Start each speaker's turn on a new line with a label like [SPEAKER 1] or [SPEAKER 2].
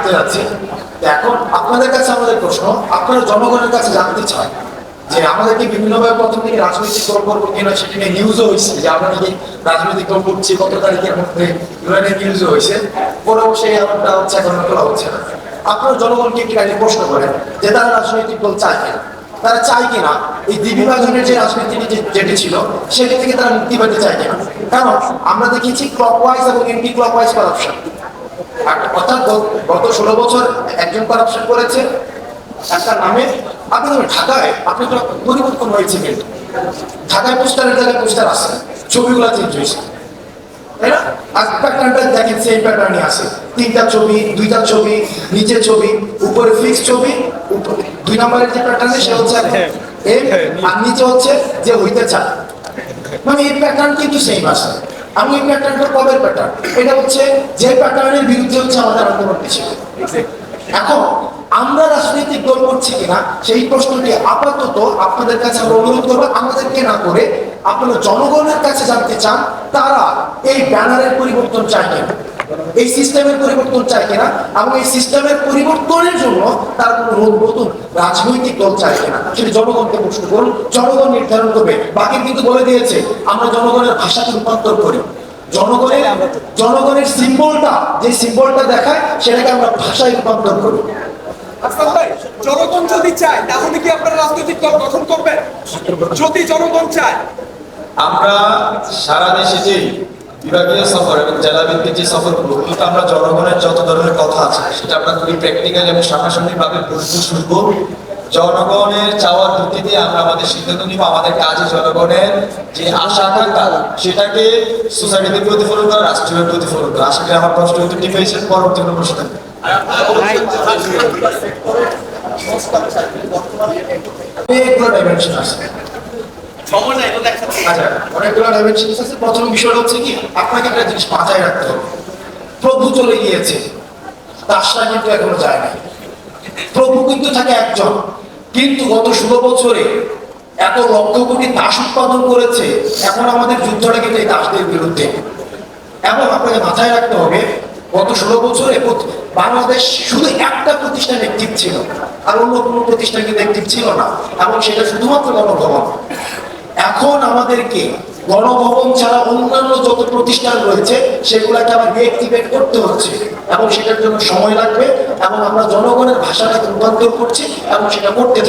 [SPEAKER 1] জানতে যাচ্ছি। এখন আপনাদের কাছে আমাদের প্রশ্ন, আপনারা জনগণের কাছে জানতে চান যে আমাদেরকে বিভিন্নভাবে প্রথম থেকে রাজনৈতিক দল করবো কিনা, সেটা নিয়ে নিউজও হয়েছে যে আমরা নাকি রাজনৈতিক দল করছি, কত তারিখের মধ্যে ইউএনএ নিউজও হয়েছে, পরেও সেই আলাপটা হচ্ছে, এখন তোলা হচ্ছে না। আপনারা জনগণকে কি আগে প্রশ্ন করেন যে তারা রাজনৈতিক দল চায় কিনা, তারা চায় কিনা এই দ্বিবিভাজনের যে রাজনীতি যেটি ছিল সেটি থেকে তারা মুক্তি পেতে চায় কিনা। কারণ আমরা দেখেছি ক্লকওয়াইজ এবং এন্টি ক্লকওয়াইজ করাপশন, অর্থাৎ গত 16 বছর একজন করাপশন করেছে একটা নামে। আপনি ঢাকায় আপনি পরিবর্তন হয়েছে, কিন্তু ঢাকায় পোস্টারের জায়গায় পোস্টার আছে, ছবিগুলো চেঞ্জ হয়েছে, তাই না? আর প্যাটার্নটা দেখেন, সেই প্যাটার্নই আছে, 3টা ছবি, 2টা ছবি, নিচে ছবি, উপরে ফিক্স ছবি, 2 নম্বরের যে প্যাটার্ন সে হচ্ছে আর নিচে হচ্ছে যে হইতে চায়, মানে এই প্যাটার্ন কিন্তু সেম আছে। আমি এই প্যাটার্নটা কবের প্যাটার্ন, এটা হচ্ছে যে প্যাটার্নের বিরুদ্ধে হচ্ছে আমাদের আন্দোলন ছিল। এখন আমরা রাজনৈতিক দল করছি কিনা সেই প্রশ্নটি আপাতত আপনাদের কাছে আমরা অনুরোধ করবো, আমাদেরকে না করে আপনারা জনগণের কাছে জানতে চান তারা এই ব্যানারের পরিবর্তন চায় কিনা, এই সিস্টেমের পরিবর্তন চায় কিনা, এবং এই সিস্টেমের পরিবর্তনের জন্য তারা কোনো নতুন রাজনৈতিক দল চায় কিনা, সেটি জনগণকে প্রশ্ন করুন, জনগণ নির্ধারণ করবে। বাকি কিন্তু বলে দিয়েছে আমরা জনগণের ভাষাকে রূপান্তর করি, জনগণের সিম্বলটা, যে সিম্বলটা দেখায় সেটাকে আমরা ভাষায় রূপান্তর করি।
[SPEAKER 2] জনগণ যদি চায় তাহলে কি আপনারা রাজনৈতিক দল গঠন করবেন? যদি জনগণ চায়,
[SPEAKER 3] আমরা সারা দেশে যে বিভাগীয় সফর এবং জেলা ভিত্তিক যে সফরগুলো, কিন্তু আমরা জনগণের যত ধরনের কথা আছে সেটা আমরা খুবই প্র্যাকটিক্যাল এবং সামনাসামনি ভাবে বলতে শুনবো। জনগণের চাওয়ার ভিত্তিতে আমরা আমাদের সিদ্ধান্ত নিব, আমাদের কাজে জনগণের যে আশা আকাঙ্ক্ষা সেটাকে সোসাইটিতে প্রতিফলন করা, রাষ্ট্রীয় প্রতিফলন করা। আশা করি আমার প্রশ্ন উত্তরটি পেয়েছেন। পরবর্তী কোনো প্রশ্ন থাকবে?
[SPEAKER 1] প্রথম বিষয়টা হচ্ছে কি, আপনাকে একটা জিনিস মাথায় রাখতে হবে, প্রভু চলে গিয়েছে, দাসরা কিন্তু এখনো যায় না। প্রভু কিন্তু থাকে একজন, কিন্তু গত 16 বছরে এত লক্ষ কোটি দাস উৎপাদন করেছে। এখন আমাদের যুদ্ধটা কিন্তু এই দাসদের বিরুদ্ধে। এবং আপনাকে মাথায় রাখতে হবে, গত 16 বছরে বাংলাদেশ শুধু একটা প্রতিষ্ঠান অ্যাক্টিভ ছিল, আর অন্য কোনো প্রতিষ্ঠান কিন্তু অ্যাক্টিভ ছিল না, এবং সেটা শুধুমাত্র গণভবন। এখন আমাদেরকে গণভবন ছাড়া অন্যান্য যত প্রতিষ্ঠান রয়েছে সেগুলোকে আবার রিঅ্যাক্টিভেট করতে হচ্ছে, এবং সেটার জন্য সময় লাগবে, এবং আমরা জনগণের ভাষাটাকে রূপান্তর করছি এবং সেটা করতে থাকবো।